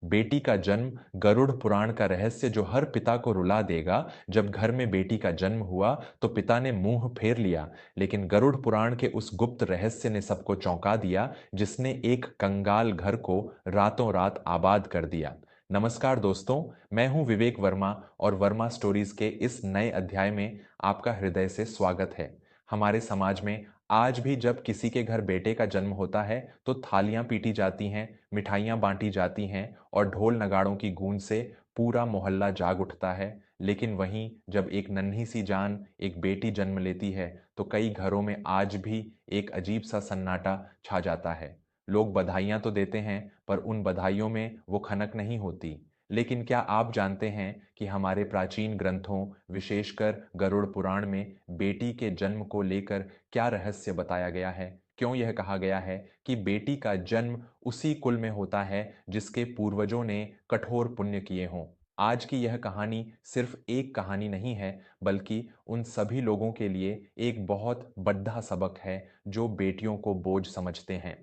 बेटी का जन्म गरुड़ पुराण का रहस्य जो हर पिता को रुला देगा। जब घर में बेटी का जन्म हुआ तो पिता ने मुंह फेर लिया, लेकिन गरुड़ पुराण के उस गुप्त रहस्य ने सबको चौंका दिया, जिसने एक कंगाल घर को रातों रात आबाद कर दिया। नमस्कार दोस्तों, मैं हूं विवेक वर्मा और वर्मा स्टोरीज के इस नए अध्याय में आपका हृदय से स्वागत है। हमारे समाज में आज भी जब किसी के घर बेटे का जन्म होता है तो थालियां पीटी जाती हैं, मिठाइयां बांटी जाती हैं और ढोल नगाड़ों की गूंज से पूरा मोहल्ला जाग उठता है। लेकिन वहीं जब एक नन्ही सी जान, एक बेटी जन्म लेती है तो कई घरों में आज भी एक अजीब सा सन्नाटा छा जाता है। लोग बधाइयां तो देते हैं, पर उन बधाइयों में वो खनक नहीं होती। लेकिन क्या आप जानते हैं कि हमारे प्राचीन ग्रंथों, विशेषकर गरुड़ पुराण में बेटी के जन्म को लेकर क्या रहस्य बताया गया है? क्यों यह कहा गया है कि बेटी का जन्म उसी कुल में होता है जिसके पूर्वजों ने कठोर पुण्य किए हों? आज की यह कहानी सिर्फ एक कहानी नहीं है, बल्कि उन सभी लोगों के लिए एक बहुत बड़ा सबक है जो बेटियों को बोझ समझते हैं।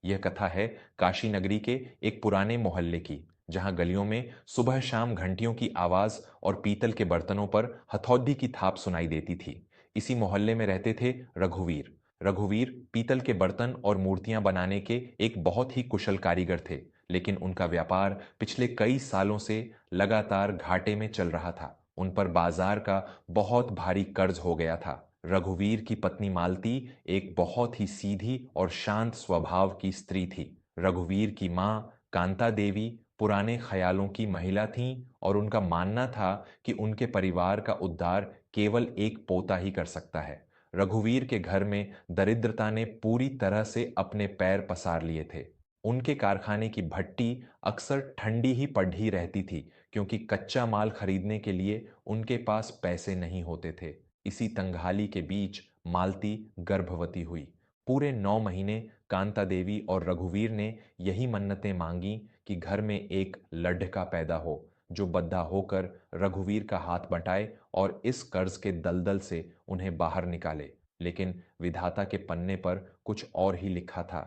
यह कथा है काशी नगरी के एक पुराने मोहल्ले की, जहां गलियों में सुबह शाम घंटियों की आवाज और पीतल के बर्तनों पर हथौड़ी की थाप सुनाई देती थी। इसी मोहल्ले में रहते थे रघुवीर। रघुवीर पीतल के बर्तन और मूर्तियां बनाने के एक बहुत ही कुशल कारीगर थे, लेकिन उनका व्यापार पिछले कई सालों से लगातार घाटे में चल रहा था। उन पर बाजार का बहुत भारी कर्ज हो गया था। रघुवीर की पत्नी मालती एक बहुत ही सीधी और शांत स्वभाव की स्त्री थी। रघुवीर की मां कांता देवी पुराने ख्यालों की महिला थीं और उनका मानना था कि उनके परिवार का उद्धार केवल एक पोता ही कर सकता है। रघुवीर के घर में दरिद्रता ने पूरी तरह से अपने पैर पसार लिए थे। उनके कारखाने की भट्टी अक्सर ठंडी ही पड़ी रहती थी, क्योंकि कच्चा माल खरीदने के लिए उनके पास पैसे नहीं होते थे। इसी तंगहाली के बीच मालती गर्भवती हुई। पूरे 9 महीने कांता देवी और रघुवीर ने यही मन्नतें मांगी कि घर में एक लड़का पैदा हो, जो बद्धा होकर रघुवीर का हाथ बंटाए और इस कर्ज के दलदल से उन्हें बाहर निकाले। लेकिन विधाता के पन्ने पर कुछ और ही लिखा था।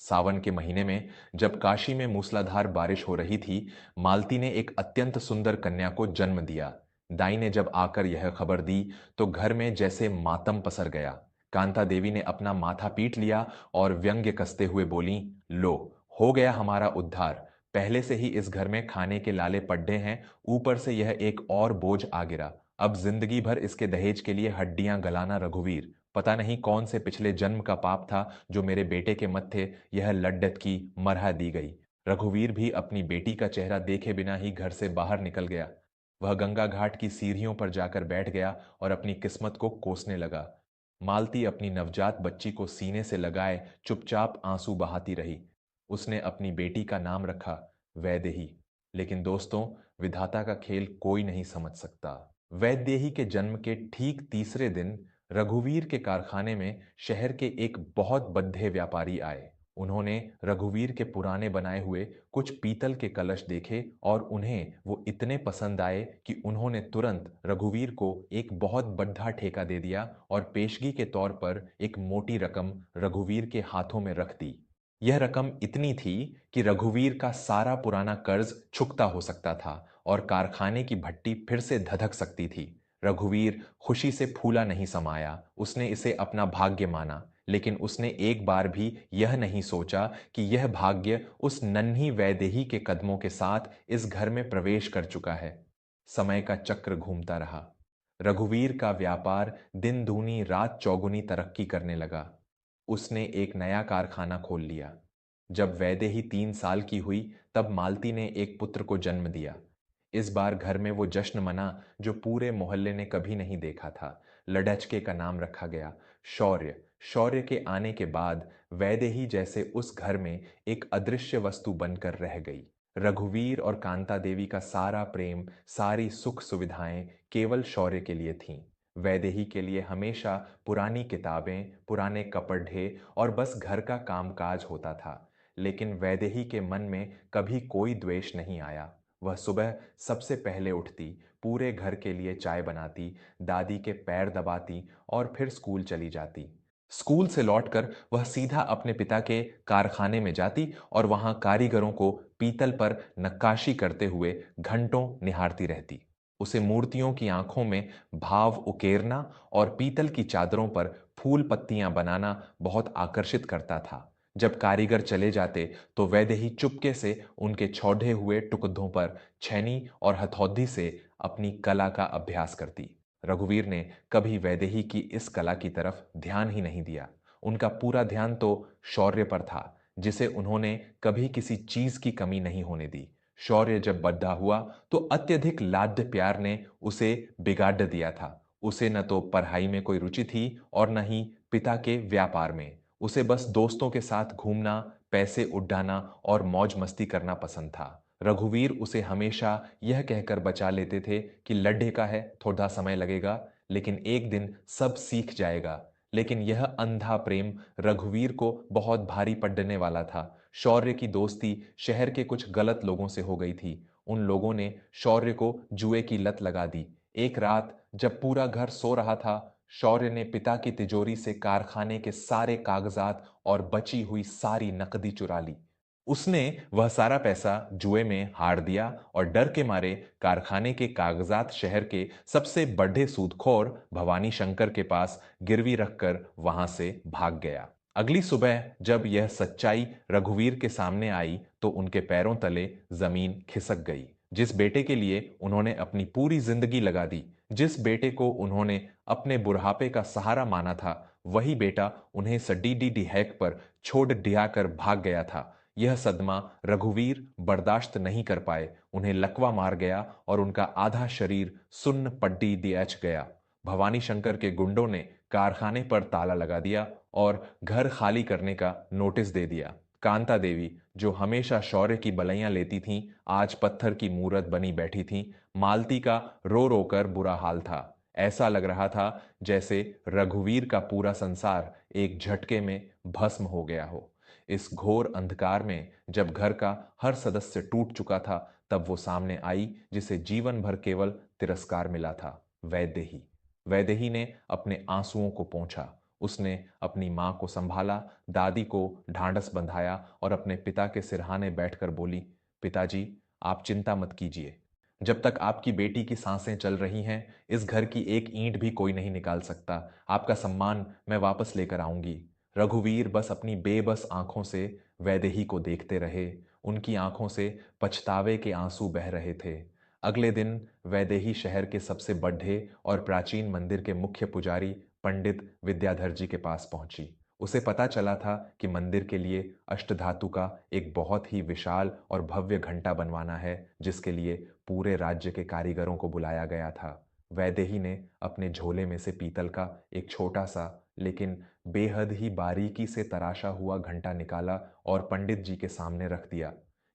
सावन के महीने में जब काशी में मूसलाधार बारिश हो रही थी, मालती ने एक अत्यंत सुंदर कन्या को जन्म दिया। दाई ने जब आकर यह खबर दी तो घर में जैसे मातम पसर गया। कांता देवी ने अपना माथा पीट लिया और व्यंग्य कसते हुए बोली, लो, हो गया हमारा उद्धार। पहले से ही इस घर में खाने के लाले पड्डे हैं, ऊपर से यह एक और बोझ आ गिरा। अब जिंदगी भर इसके दहेज के लिए हड्डियां गलाना रघुवीर। पता नहीं कौन से पिछले जन्म का पाप था जो मेरे बेटे के मत्थे यह लड्डत की मरहा दी गई। रघुवीर भी अपनी बेटी का चेहरा देखे बिना ही घर से बाहर निकल गया। वह गंगा घाट की सीढ़ियों पर जाकर बैठ गया और अपनी किस्मत को कोसने लगा। मालती अपनी नवजात बच्ची को सीने से लगाए चुपचाप आंसू बहाती रही। उसने अपनी बेटी का नाम रखा वैदेही। लेकिन दोस्तों, विधाता का खेल कोई नहीं समझ सकता। वैदेही के जन्म के ठीक तीसरे दिन रघुवीर के कारखाने में शहर के एक बहुत बड्ढे व्यापारी आए। उन्होंने रघुवीर के पुराने बनाए हुए कुछ पीतल के कलश देखे और उन्हें वो इतने पसंद आए कि उन्होंने तुरंत रघुवीर को एक बहुत बड़ा ठेका दे दिया और पेशगी के तौर पर एक मोटी रकम रघुवीर के हाथों में रख दी। यह रकम इतनी थी कि रघुवीर का सारा पुराना कर्ज चुकता हो सकता था और कारखाने की भट्टी फिर से धधक सकती थी। रघुवीर खुशी से फूला नहीं समाया। उसने इसे अपना भाग्य माना, लेकिन उसने एक बार भी यह नहीं सोचा कि यह भाग्य उस नन्ही वैदेही के कदमों के साथ इस घर में प्रवेश कर चुका है। समय का चक्र घूमता रहा। रघुवीर का व्यापार दिन दूनी रात चौगुनी तरक्की करने लगा। उसने एक नया कारखाना खोल लिया। जब वैदेही 3 साल की हुई तब मालती ने एक पुत्र को जन्म दिया। इस बार घर में वो जश्न मना जो पूरे मोहल्ले ने कभी नहीं देखा था। लडचके का नाम रखा गया शौर्य। शौर्य के आने के बाद वैदेही जैसे उस घर में एक अदृश्य वस्तु बनकर रह गई। रघुवीर और कांता देवी का सारा प्रेम, सारी सुख सुविधाएं केवल शौर्य के लिए थीं। वैदेही के लिए हमेशा पुरानी किताबें, पुराने कपड़े और बस घर का कामकाज होता था। लेकिन वैदेही के मन में कभी कोई द्वेष नहीं आया। वह सुबह सबसे पहले उठती, पूरे घर के लिए चाय बनाती, दादी के पैर दबाती और फिर स्कूल चली जाती। स्कूल से लौटकर वह सीधा अपने पिता के कारखाने में जाती और वहां कारीगरों को पीतल पर नक्काशी करते हुए घंटों निहारती रहती। उसे मूर्तियों की आंखों में भाव उकेरना और पीतल की चादरों पर फूल पत्तियां बनाना बहुत आकर्षित करता था। जब कारीगर चले जाते तो वैदेही चुपके से उनके छौधे हुए टुकड़ों पर छैनी और हथौड़ी से अपनी कला का अभ्यास करती। रघुवीर ने कभी वैदेही की इस कला की तरफ ध्यान ही नहीं दिया। उनका पूरा ध्यान तो शौर्य पर था, जिसे उन्होंने कभी किसी चीज की कमी नहीं होने दी। शौर्य जब बद्धा हुआ तो अत्यधिक लाड्य प्यार ने उसे बिगाड़ दिया था। उसे न तो पढ़ाई में कोई रुचि थी और न ही पिता के व्यापार में। उसे बस दोस्तों के साथ घूमना, पैसे उड़ाना और मौज मस्ती करना पसंद था। रघुवीर उसे हमेशा यह कहकर बचा लेते थे कि लड्ढे का है, थोड़ा समय लगेगा, लेकिन एक दिन सब सीख जाएगा। लेकिन यह अंधा प्रेम रघुवीर को बहुत भारी पड़ने वाला था। शौर्य की दोस्ती शहर के कुछ गलत लोगों से हो गई थी। उन लोगों ने शौर्य को जुए की लत लगा दी। एक रात जब पूरा घर सो रहा था, शौर्य ने पिता की तिजोरी से कारखाने के सारे कागजात और बची हुई सारी नकदी चुरा ली। उसने वह सारा पैसा जुए में हार दिया और डर के मारे कारखाने के कागजात शहर के सबसे बड़े सूदखोर भवानी शंकर के पास गिरवी रखकर वहां से भाग गया। अगली सुबह जब यह सच्चाई रघुवीर के सामने आई तो उनके पैरों तले जमीन खिसक गई। जिस बेटे के लिए उन्होंने अपनी पूरी जिंदगी लगा दी, जिस बेटे को उन्होंने अपने बुढ़ापे का सहारा माना था, वही बेटा उन्हें सडीडी डिहैक पर छोड़ डिहा कर भाग गया था। यह सदमा रघुवीर बर्दाश्त नहीं कर पाए। उन्हें लकवा मार गया और उनका आधा शरीर सुन्न पड्डी दिएच गया। भवानी शंकर के गुंडों ने कारखाने पर ताला लगा दिया और घर खाली करने का नोटिस दे दिया। कांता देवी, जो हमेशा शौर्य की बलैयां लेती थीं, आज पत्थर की मूरत बनी बैठी थीं। मालती का रो रो कर बुरा हाल था। ऐसा लग रहा था जैसे रघुवीर का पूरा संसार एक झटके में भस्म हो गया हो। इस घोर अंधकार में जब घर का हर सदस्य टूट चुका था, तब वो सामने आई जिसे जीवन भर केवल तिरस्कार मिला था, वैदेही। वैदेही ने अपने आंसुओं को पोंछा। उसने अपनी मां को संभाला, दादी को ढांढस बंधाया और अपने पिता के सिरहाने बैठकर बोली, पिताजी, आप चिंता मत कीजिए। जब तक आपकी बेटी की सांसें चल रही हैं, इस घर की एक ईंट भी कोई नहीं निकाल सकता। आपका सम्मान मैं वापस लेकर आऊंगी। रघुवीर बस अपनी बेबस आंखों से वैदेही को देखते रहे। उनकी आंखों से पछतावे के आंसू बह रहे थे। अगले दिन वैदेही शहर के सबसे बड़े और प्राचीन मंदिर के मुख्य पुजारी पंडित विद्याधर जी के पास पहुंची। उसे पता चला था कि मंदिर के लिए अष्टधातु का एक बहुत ही विशाल और भव्य घंटा बनवाना है, जिसके लिए पूरे राज्य के कारीगरों को बुलाया गया था। वैदेही ने अपने झोले में से पीतल का एक छोटा सा लेकिन बेहद ही बारीकी से तराशा हुआ घंटा निकाला और पंडित जी के सामने रख दिया।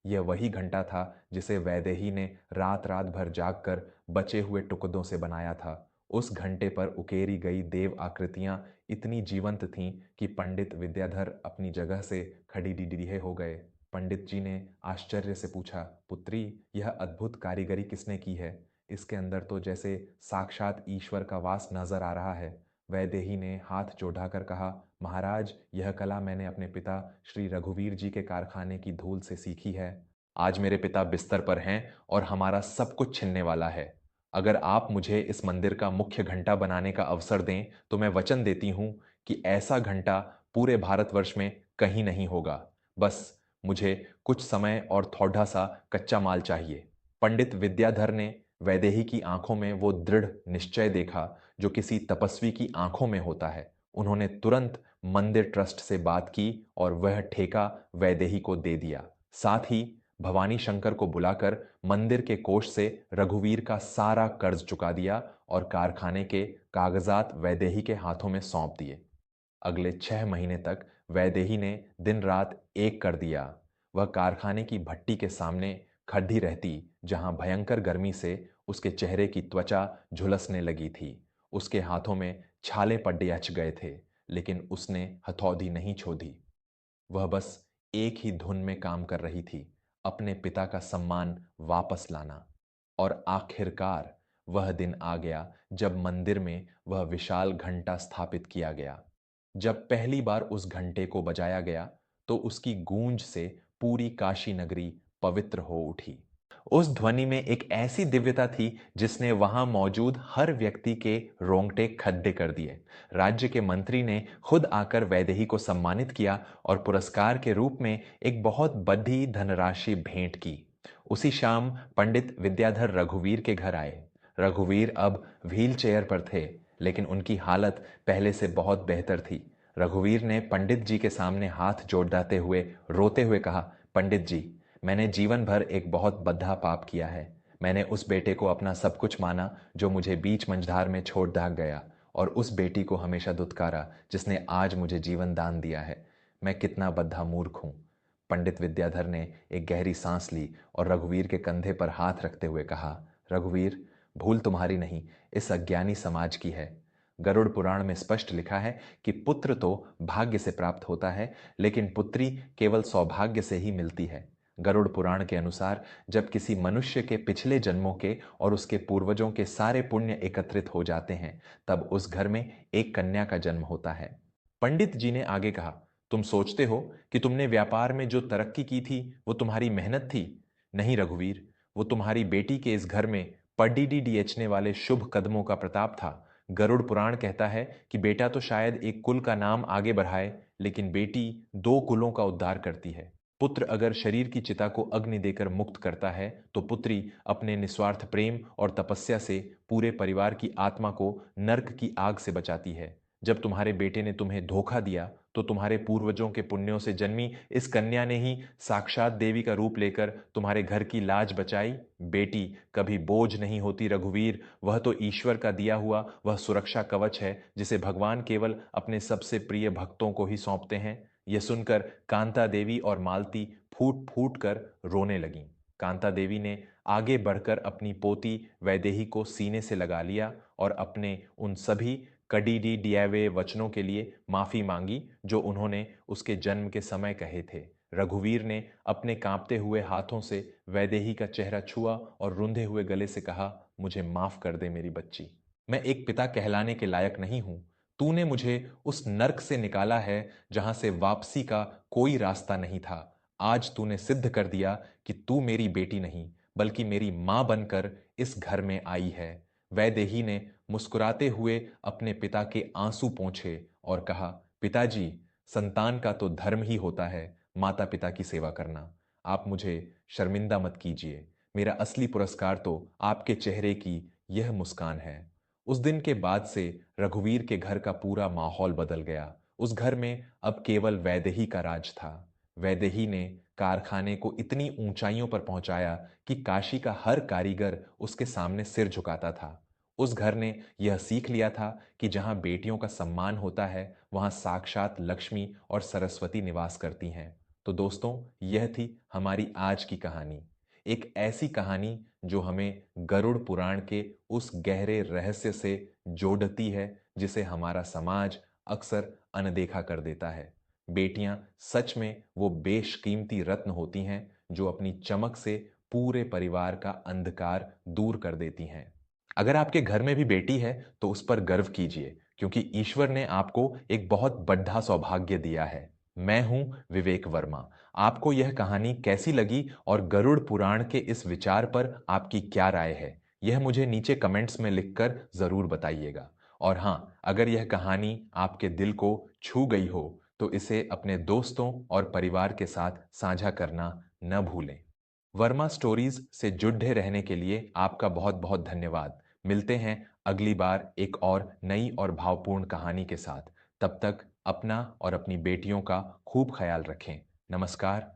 यह वही घंटा था जिसे वैदेही ने रात रात भर जागकर बचे हुए टुकड़ों से बनाया था। उस घंटे पर उकेरी गई देव आकृतियां इतनी जीवंत थीं कि पंडित विद्याधर अपनी जगह से खड़ी डिडीहे हो गए। पंडित जी ने आश्चर्य से पूछा, पुत्री, यह अद्भुत कारीगरी किसने की है? इसके अंदर तो जैसे साक्षात ईश्वर का वास नजर आ रहा है। वैदेही ने हाथ जोड़ाकर कहा, महाराज, यह कला मैंने अपने पिता श्री रघुवीर जी के कारखाने की धूल से सीखी है। आज मेरे पिता बिस्तर पर हैं और हमारा सब कुछ छिनने वाला है। अगर आप मुझे इस मंदिर का मुख्य घंटा बनाने का अवसर दें तो मैं वचन देती हूं कि ऐसा घंटा पूरे भारतवर्ष में कहीं नहीं होगा। बस मुझे कुछ समय और थोड़ा सा कच्चा माल चाहिए। पंडित विद्याधर ने वैदेही की आंखों में वो दृढ़ निश्चय देखा जो किसी तपस्वी की आंखों में होता है। उन्होंने तुरंत मंदिर ट्रस्ट से बात की और वह ठेका वैदेही को दे दिया। साथ ही भवानी शंकर को बुलाकर मंदिर के कोष से रघुवीर का सारा कर्ज चुका दिया और कारखाने के कागजात वैदेही के हाथों में सौंप दिए। अगले 6 महीने तक वैदेही ने दिन रात एक कर दिया। वह कारखाने की भट्टी के सामने खड़ी रहती, जहां भयंकर गर्मी से उसके चेहरे की त्वचा झुलसने लगी थी। उसके हाथों में छाले पड्डे अच गए थे, लेकिन उसने हथौड़ी नहीं छोड़ी। वह बस एक ही धुन में काम कर रही थी, अपने पिता का सम्मान वापस लाना। और आखिरकार वह दिन आ गया जब मंदिर में वह विशाल घंटा स्थापित किया गया। जब पहली बार उस घंटे को बजाया गया तो उसकी गूंज से पूरी काशी नगरी पवित्र हो उठी। उस ध्वनि में एक ऐसी दिव्यता थी जिसने वहां मौजूद हर व्यक्ति के रोंगटे खड्डे कर दिए। राज्य के मंत्री ने खुद आकर वैदेही को सम्मानित किया और पुरस्कार के रूप में एक बहुत बड़ी धनराशि भेंट की। उसी शाम पंडित विद्याधर रघुवीर के घर आए। रघुवीर अब व्हील चेयर पर थे, लेकिन उनकी हालत पहले से बहुत बेहतर थी। रघुवीर ने पंडित जी के सामने हाथ जोड़ते हुए रोते हुए कहा, पंडित जी, मैंने जीवन भर एक बहुत बद्धा पाप किया है। मैंने उस बेटे को अपना सब कुछ माना जो मुझे बीच मंझधार में छोड़ भाग गया, और उस बेटी को हमेशा दुत्कारा जिसने आज मुझे जीवन दान दिया है। मैं कितना बद्धा मूर्ख हूं। पंडित विद्याधर ने एक गहरी सांस ली और रघुवीर के कंधे पर हाथ रखते हुए कहा, रघुवीर, भूल तुम्हारी नहीं, इस अज्ञानी समाज की है। गरुड़ पुराण में स्पष्ट लिखा है कि पुत्र तो भाग्य से प्राप्त होता है, लेकिन पुत्री केवल सौभाग्य से ही मिलती है। गरुड़ पुराण के अनुसार जब किसी मनुष्य के पिछले जन्मों के और उसके पूर्वजों के सारे पुण्य एकत्रित हो जाते हैं, तब उस घर में एक कन्या का जन्म होता है। पंडित जी ने आगे कहा, तुम सोचते हो कि तुमने व्यापार में जो तरक्की की थी वो तुम्हारी मेहनत थी? नहीं रघुवीर, वो तुम्हारी बेटी के इस घर में पढ़ी डीएचने वाले शुभ कदमों का प्रताप था। गरुड़ पुराण कहता है कि बेटा तो शायद एक कुल का नाम आगे बढ़ाए, लेकिन बेटी दो कुलों का उद्धार करती है। पुत्र अगर शरीर की चिता को अग्नि देकर मुक्त करता है, तो पुत्री अपने निस्वार्थ प्रेम और तपस्या से पूरे परिवार की आत्मा को नर्क की आग से बचाती है। जब तुम्हारे बेटे ने तुम्हें धोखा दिया, तो तुम्हारे पूर्वजों के पुण्यों से जन्मी इस कन्या ने ही साक्षात देवी का रूप लेकर तुम्हारे घर की लाज बचाई। बेटी कभी बोझ नहीं होती रघुवीर, वह तो ईश्वर का दिया हुआ वह सुरक्षा कवच है जिसे भगवान केवल अपने सबसे प्रिय भक्तों को ही सौंपते हैं। यह सुनकर कांता देवी और मालती फूट फूट कर रोने लगीं। कांता देवी ने आगे बढ़कर अपनी पोती वैदेही को सीने से लगा लिया और अपने उन सभी कड़ीडी डियावे वचनों के लिए माफी मांगी जो उन्होंने उसके जन्म के समय कहे थे। रघुवीर ने अपने कांपते हुए हाथों से वैदेही का चेहरा छुआ और रुंधे हुए गले से कहा, मुझे माफ कर दे मेरी बच्ची। मैं एक पिता कहलाने के लायक नहीं हूं। तूने मुझे उस नर्क से निकाला है जहां से वापसी का कोई रास्ता नहीं था। आज तूने सिद्ध कर दिया कि तू मेरी बेटी नहीं, बल्कि मेरी मां बनकर इस घर में आई है। वैदेही ने मुस्कुराते हुए अपने पिता के आंसू पोंछे और कहा, पिताजी, संतान का तो धर्म ही होता है माता पिता की सेवा करना। आप मुझे शर्मिंदा मत कीजिए। मेरा असली पुरस्कार तो आपके चेहरे की यह मुस्कान है। उस दिन के बाद से रघुवीर के घर का पूरा माहौल बदल गया। उस घर में अब केवल वैदेही का राज था। वैदेही ने कारखाने को इतनी ऊंचाइयों पर पहुंचाया कि काशी का हर कारीगर उसके सामने सिर झुकाता था। उस घर ने यह सीख लिया था कि जहां बेटियों का सम्मान होता है, वहां साक्षात लक्ष्मी और सरस्वती निवास करती हैं। तो दोस्तों, यह थी हमारी आज की कहानी। एक ऐसी कहानी जो हमें गरुड़ पुराण के उस गहरे रहस्य से जोड़ती है जिसे हमारा समाज अक्सर अनदेखा कर देता है। बेटियां सच में वो बेशकीमती रत्न होती हैं जो अपनी चमक से पूरे परिवार का अंधकार दूर कर देती हैं। अगर आपके घर में भी बेटी है तो उस पर गर्व कीजिए, क्योंकि ईश्वर ने आपको एक बहुत बड़ा सौभाग्य दिया है। मैं हूं विवेक वर्मा। आपको यह कहानी कैसी लगी और गरुड़ पुराण के इस विचार पर आपकी क्या राय है, यह मुझे नीचे कमेंट्स में लिखकर जरूर बताइएगा। और हां, अगर यह कहानी आपके दिल को छू गई हो तो इसे अपने दोस्तों और परिवार के साथ साझा करना न भूलें। वर्मा स्टोरीज से जुड़े रहने के लिए आपका बहुत बहुत धन्यवाद। मिलते हैं अगली बार एक और नई और भावपूर्ण कहानी के साथ। तब तक अपना और अपनी बेटियों का खूब ख्याल रखें। नमस्कार।